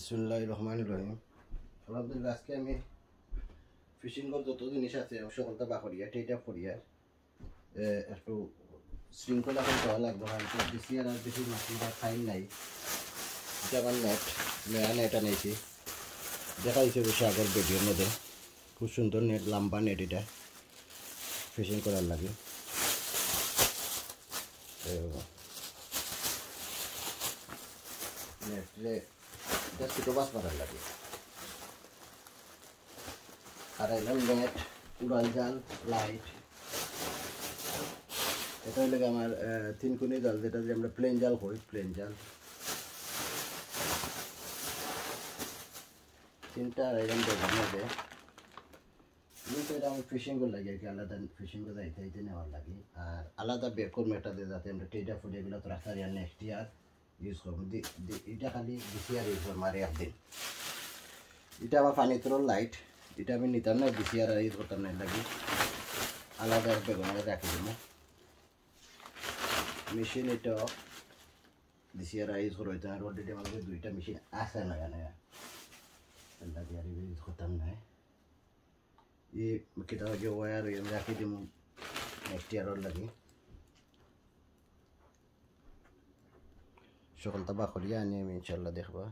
বিসমিল্লাহির রহমানির রহিম। আলহামদুলিল্লাহ, আজকে আমি ফিশিং করার যত জিনিস আছে সকলটা বাকরিয়া টেটা ফরিয়া একটু শৃঙ্খলা করতে হওয়া লাগবে। হয়তো বেশি আর বেশি মাছটা ফাইন নাই। এটা আমার নয়া নেট আনাইছি, দেখাইছে বসে আগের ভিডিওর মধ্যে। খুব সুন্দর নেট, লম্বা নেট, এটা ফিশিং করার লাগে। নেটে এটা ছোটো মাছ মারার লাগে। আর এলাম নেট, উড়ান জাল, লাইট। এটা হলে আমার 3 কোণি জাল, যেটা যে আমরা প্লেন জাল করি, প্লেন জাল। 3টা এরকম দেখার মধ্যে কিন্তু এটা আমি ফিশিং করে লাগে আর কি, আলাদা ফিশিং করে যাইতে নেওয়ার লাগে। আর আলাদা বের করবো এটা দিয়ে, যাতে আমরা টেটা ফুটে এগুলো তো রাখার আর নেক্সট ইয়ার ইউজ করবো। এটা খালি বেশি আর ইউজ করবো আর একদিন। এটা আমার পানি তোর লাইট, এটা আমি নিতাম না, বেশি আর ইউজ করতাম না, লাগে আলাদা বেগুনে রাখি দেবো। মেশিন এটা বেশি আর ইউজ করা হইতো না, অলরেডি আমাদের 2টা মেশিন আছে না, লাগে আর ইউজ করতাম না। এই কেটা লাগে ওয়ার আমি রাখি দিব নেক্সট ইয়ারের লাগে। সকলটা বাকরিয়া আনি আমি ইনশাল্লাহ দেখবা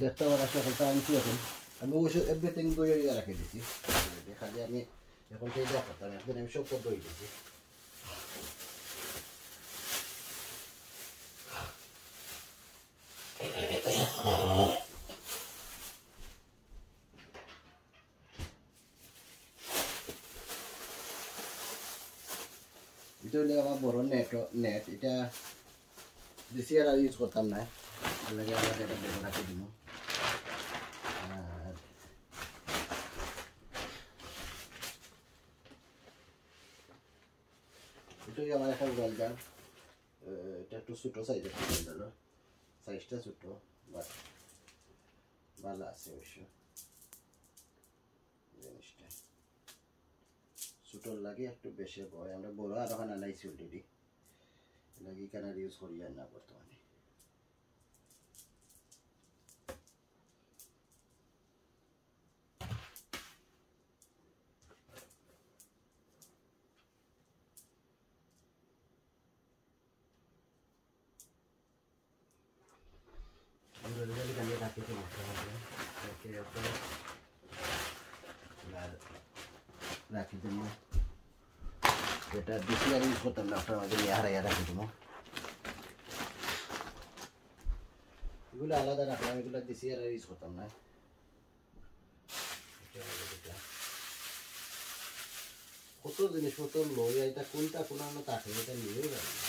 দেখতে পারা। সকলটা আনছি এখন আমি অবশ্য এভরিথিং দই রাখি দিচ্ছি, খালি আমি এখন সেই দেখাতাম, একদিন আমি সব দই দিচ্ছি। এটা হলে আমার বড় নেট, এটা বেশি আর ইউজ করতাম না, লাগে আমরা এটা বের রাখি দিব। আর এটাই আমার একটা উড়াল জাল। এটা একটু ছোটো সাইজের উড়াল জাল, সাইজটা ছোটো, বাট ভালো আছে অবশ্য। জিনিসটা ছোটোর লাগে একটু বেশি ভয়, আমরা বড় আর ওখানে আনাইছি অলরেডি, লাগে কেন ইউজ করি আর না বর্তমানে। রাখি দেবো, এটা বেশি আর ইউজ করতাম না, আপনার মাঝে হারাইয়া রাখি দেবো। এগুলো আলাদা রাখলাম, এগুলো বেশি আর ইউজ করতাম না। কত জিনিসপত্র লই, এটা কোনটা কোনো থাকে, এটা নিয়েই পারি না।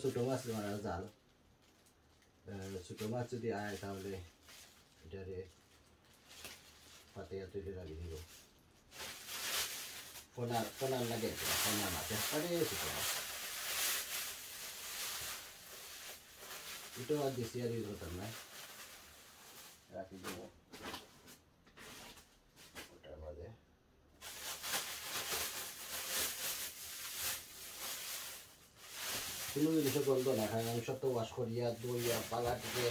ছোটো মাছ মারা জাল, ছোটো মাছ যদি আয় তাহলে এটারে পাতিয়া তৈরি লাগিয়ে দিব। ফোনার লাগে, ফোনার মাছ একবারে ছোটো মাছ, এটাও আর বেশি আর ইউজ করতাম না, রাখি দেবো ওটার মাঝে। কোনো জিনিসের গন্ধ না খাই, আমি সব তো ওয়াশ করিয়া দইয়া পালা থেকে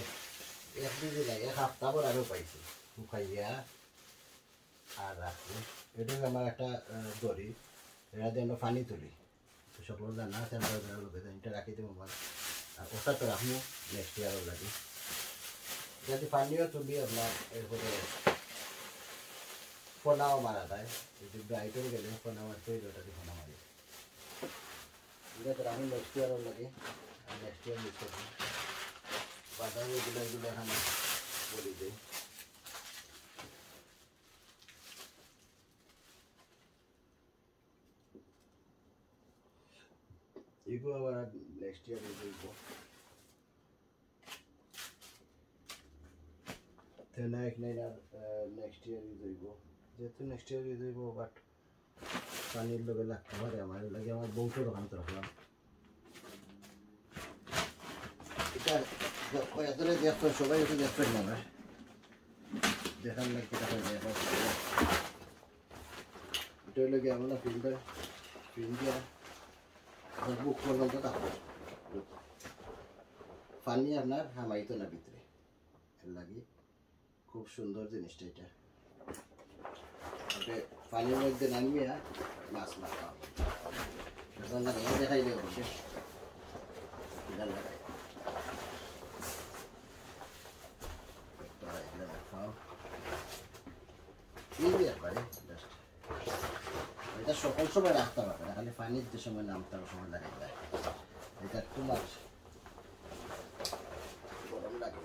একদিন দিলাই, 1 সপ্তাহ পর আরও পাইছি শুকাইয়া আর রাখি। এটা আমার একটা দড়ি, এটা দিয়ে আমরা পানি তুলি, সকল জানা আছে, আমরা এটা রাখি দেবো আমার। আর ওটা তো রাখবো নেক্সট ইয়ারও লাগে, যাতে পানিও তুলি আপনার। এরপরে ফোনাও মারা যায়, যদি ব্রাইটও গেলে ফোনা মারতে হইলে ওটাতে ফোনা মারি। এটা তো রাখি নেক্সট ইয়ারও লাগে, আর নেক্সট ইয়ার ইউজ করবো। বাদাম এগুলো এখানে বলি দিই। এগুলো আবার নেক্সট ইয়ার ইউজ করবো। নেক্সট ইয়ার ইউজ হইব, যেহেতু নেক্সট ইয়ার ইউজ হইব, বাট পানির লগে লাগতে পারে আমার লাগে। আমার বউকে দোকান তো রাখলাম, এটা দেখো সবাই একটু দেখবেন না, আমার দেখার লাগবে। এটা হইলে গিয়ে আমরা ফিল্ডার বুক করলাম তো থাকবো। পানি আপনার হামাইতো না ভিতরে, এর লাগি খুব সুন্দর জিনিসটা এটা। ওকে পানির মধ্যে নামিয়ে মাছ মাখাও, এখন লাগাই দেখাইলে অবশ্যই লাগাই মাখাও একবারে জাস্ট। এটা সকল সময় রাখতে পারবে না, খালি পানির যে সময় নামতে হবে সময় লাগে যায়। এটা একটু মাছ গরম লাগে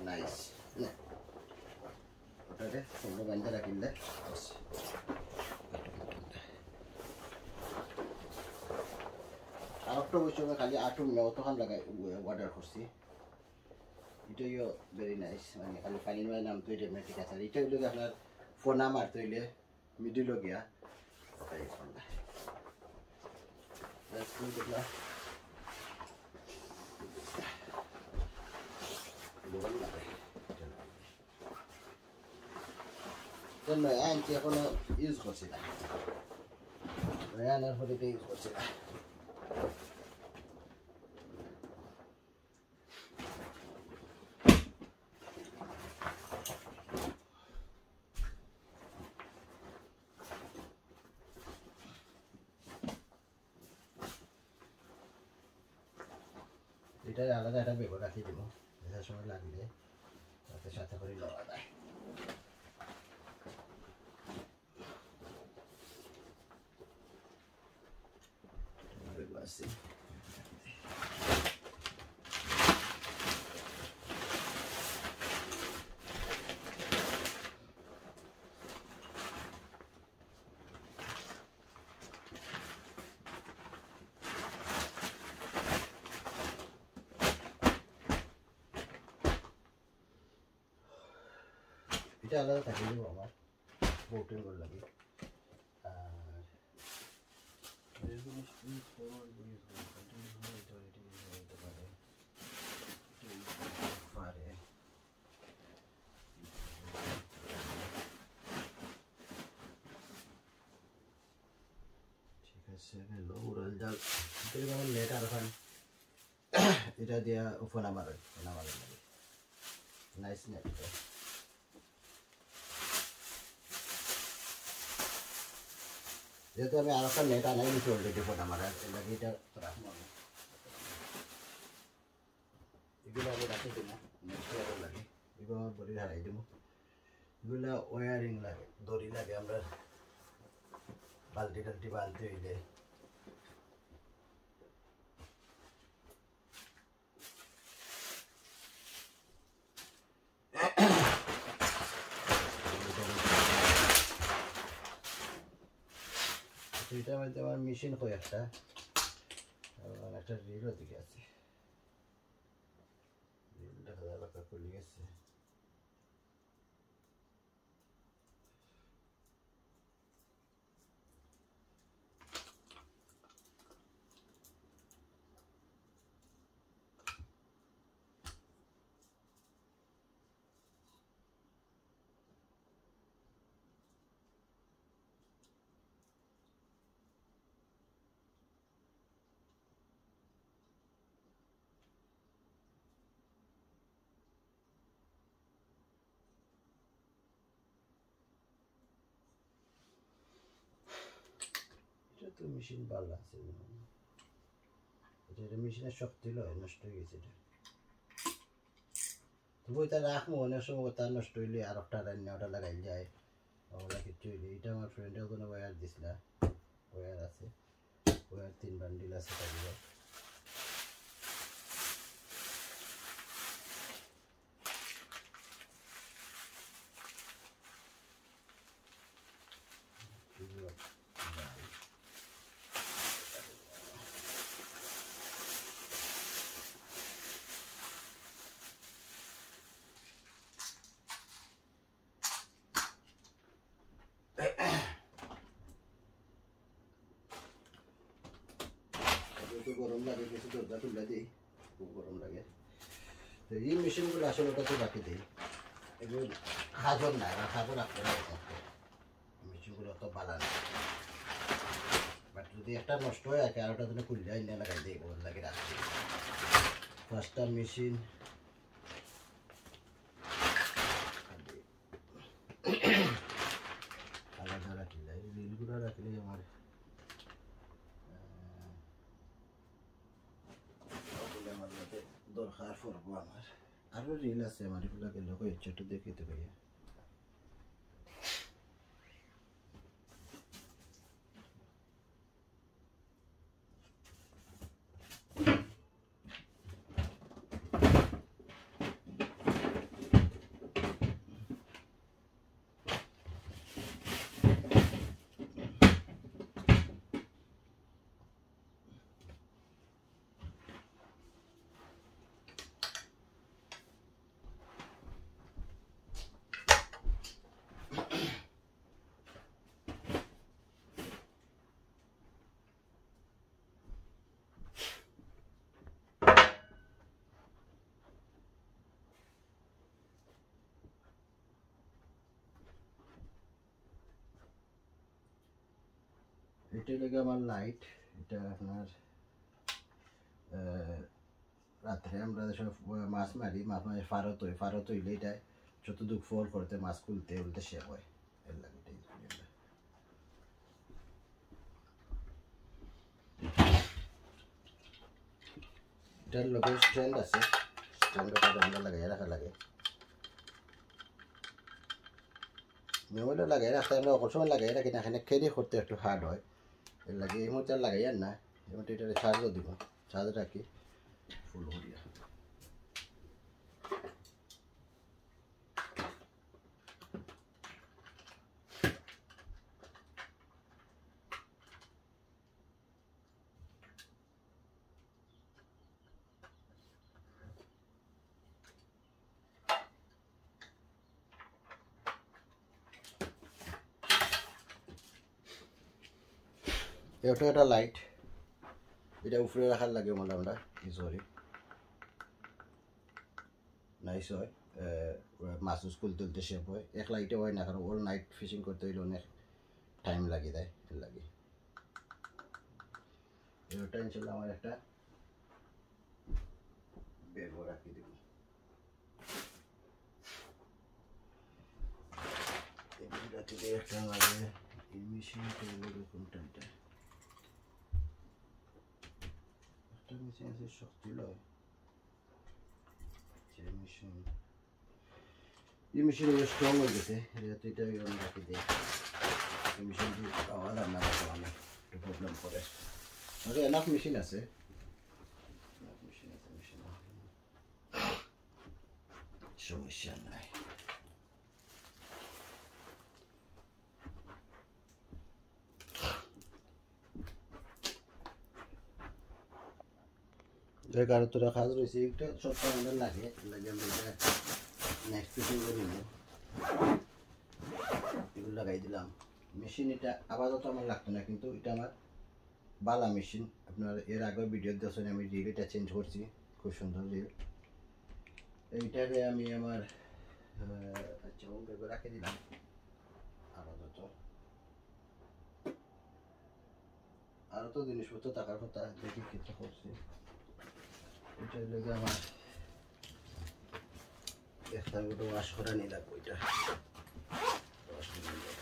নাইস। ওটাকে সবগুলো বান্ধে রাখিলে আর একটা বসে খালি আটুন অতখান লাগাই অর্ডার করছি। এটাইও ভেরি নাইস, মানে খালি পানির মাঝে নামতে হইলে ঠিক আছে। আর এটা হইলে আপনার ফোনা মারতে হইলে মিডিল গিয়া আনছি, এখনো ইউজ করছি না, আনার পরে ইউজ করছি না। এটা আলাদা একটা বেগুন রাখি দেবো, এটার সময় লাগলে তাতে সাথে করে লওয়া যায়। এটা আলাদা থাকে দেবো আমার বোটিং করে লাগে। ঠিক আছে, উড়াল জাল আমার নেট আর ওখানে এটা দিয়া ফোনা মারে লাগে নাইস নেট। যেহেতু আমি আর একটা নেট আনাই নিচ্ছি অলরেডি ফোন আমার, এর লাগে এটা রাখবো আমি। এগুলো আমি রাখি দিই না, নেট লাগে এগুলো আমার বডি হারাই দেবো। এগুলো ওয়ারিং লাগে, দড়ি লাগে, আমরা বালতি টালতি বালতি হইলে এটার মধ্যে আমার মেশিন কয়েকটা, একটা রিলও দিকে আছে, রিল দেখা যায় খুলে গেছে। তো মেশিন ভালো আছে, এটা মেশিনের শক্তি লয়, নষ্ট হয়ে গেছে এটা। তবু এটা রাখবো, অনেক সময় তার নষ্ট হইলে আর একটা রান্না ওটা লাগাই যায়, ওগুলা কিছু হইলে। এটা আমার ফ্রেন্ডের কোনো ওয়্যার দিছিল, ওয়্যার আছে, ওয়্যার 3 বান্ডিল আছে তাদের। গরম লাগে, কিছু দরজা খুলে দিই, খুব গরম লাগে। তো এই মেশিনগুলো আসলে ওটাতে রাখি দিই, এগুলো হাজর না, হাজর আপনারা মেশিন ফিশিংগুলো অত ভালো না, বাট যদি একটা নষ্ট হয়ে থাকে আর ওটা তুমি খুললে আইনে লাগাই দেয় ওর লাগে রাখছি। ফার্স্টটা মেশিন আলাদা রাখলে রিলগুলো রাখলে আমার দরকার পড়বো। আমার আরও রিল আছে আমার, এগুলো গেলে হয়েছে একটু দেখিতে পাইয়া। এটা লেগে আমার লাইট, এটা আপনার রাত্রে আমরা যেসব মাছ মারি, মাছ মারি ফারত হইলে এটা যতটুক ফল করতে মাছ খুলতে উলতে শেপ হয়, এর লাগে এটার লোকের স্ট্যান্ড আছে, স্ট্যান্ডটা আমরা লাগাই রাখা লাগে। মেমোরিটা লাগাই রাখতে আমরা অকল সময় লাগাই রাখি না, এখানে ক্যারি করতে একটু হার্ড হয়, এর লাগে এই মুহূর্তে লাগাই আর না। এই মুহূর্তে এটা চার্জও দিব, চার্জ রাখি ফুল করিয়া। এটা একটা লাইট, এটা উপরে রাখার লাগে মনে আমরা সরি নাইস হয়, মাছ স্কুল তুলতে শেপ হয়। এক লাইটে হয় না, কারণ অল নাইট ফিশিং করতে হইলে অনেক টাইম লাগে দেয়, এর লাগে। এটা ইনশাল্লাহ আমার একটা ব্যাগও রাখি দেব। একটা লাগে এই মেশিন কোনটা, একটা মেশিন আছে শক্তি লয়, এই মেশিন স্ট্রং হয়ে গেছে, এটা রাখি দেয়। এই মেশিনটি পাওয়া রান্না করতে অনেক একটু প্রবলেম করে, আরে এনাফ মেশিন আছে, সমস্যা নাই। কারো তোরা কাজ রয়েছে, একটা সপ্তাহ আমাদের লাগে আমরা নেক্সট ফিটিং করে নিব, এগুলো লাগাই দিলাম। মেশিন এটা আপাতত আমার লাগতো না, কিন্তু এটা আমার বালা মেশিন। আপনার এর আগে ভিডিও দেখছেন আমি রিল এটা চেঞ্জ করছি, খুব সুন্দর রিল। এইটাকে আমি আমার আচ্ছা ব্যাগে রাখে দিলাম আপাতত। আরও তো জিনিসপত্র থাকার কথা, দেখি কিছু করছি। এটা লেগে আমার একটা গোটো ওয়াশ করা নিয়ে লাগবো, এটা ওয়াশ করে নিয়ে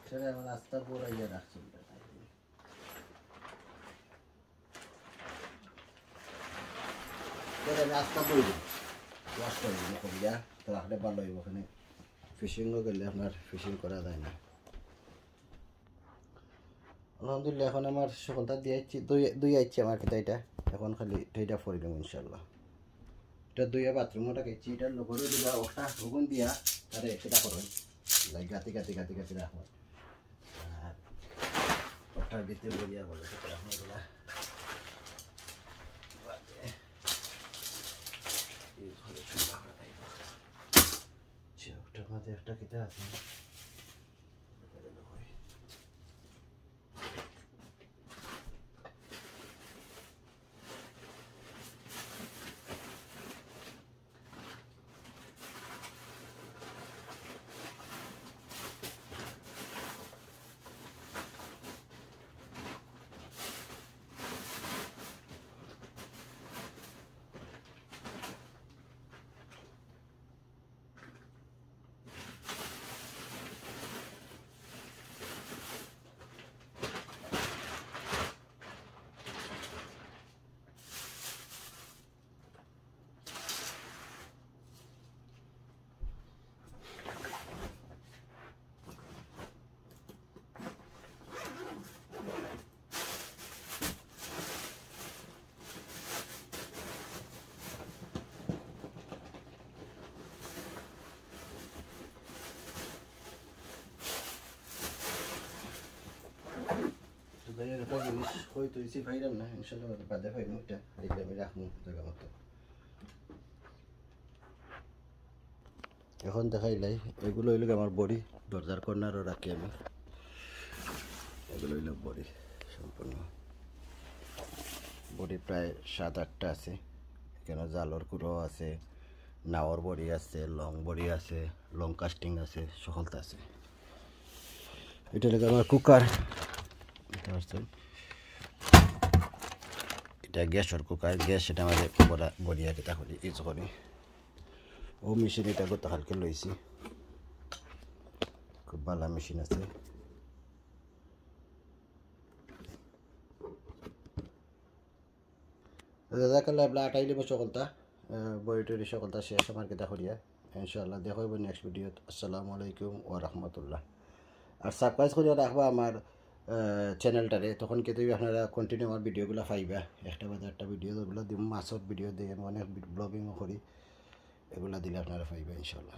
সেটা আমার রাস্তা পুরো ইয়ে রাখছি, রাস্তা বলবো ওয়াশ করে দিব করিয়া, তো রাখলে ভালো হইব। ওখানে ফিশিংও গেলে আপনার ফিশিং করা যায় না। আলহামদুলিল্লাহ এখন আমার সকলটা দিয়ে আইছি দুই আইছি আমার খেতে এটা এখন খালি এইটা ফরি দেবো ইনশাল্লাহ এটা দুইয়া বাথরুমটা গেছি এটার লোকেরও দিবা ওটা ওগুন দিয়া আরে সেটা করবেন গাতি গাতি গাতি গাতি রাখবো আর ওটার ভিতরে বলিয়া বলে সেটা রাখবো এগুলা ওটার মধ্যে একটা খেতে আছে একটা জিনিস হয়তো রিসিভ পাইলাম না ইনশাল্লাহ বাদে পাইলাম এটা এগুলো আমি রাখবো জায়গা মতো এখন দেখাইলাই এগুলো হইল আমার বডি দরজার কর্নারও রাখি আমি এগুলো হইল বডি সম্পূর্ণ বডি প্রায় 7-8টা আছে এখানে জালর কুড়ো আছে নাওয়ার বডি আছে লং বডি আছে লং কাস্টিং আছে সকলটা আছে এটা হলো আমার কুকার এটা গ্যাসের কুকার গ্যাস এটা আমাদের বড়িয়া কেটা করি ইউজ করি ও মেশিন এটা গতকালকে লইছি খুব ভালো মেশিন আছে দাদাকালে আপনার আটাইলে সকলটা বই টরি সকলটা শেষ আমার কেটা করিয়া ইনশাআল্লাহ দেখা হইব নেক্সট ভিডিওত আসসালামু আলাইকুম ওয়া রাহমাতুল্লাহ আর সাবস্ক্রাইব করে রাখবা আমার চ্যানেলটারে তখন কিন্তু আপনারা কন্টিনিউ আমার ভিডিওগুলো পাইবা একটা বাদে একটা ভিডিওগুলো দিব মাছর ভিডিও দিয়ে অনেক ব্লগিংও করি এগুলো দিলে আপনারা পাইবা ইনশাআল্লাহ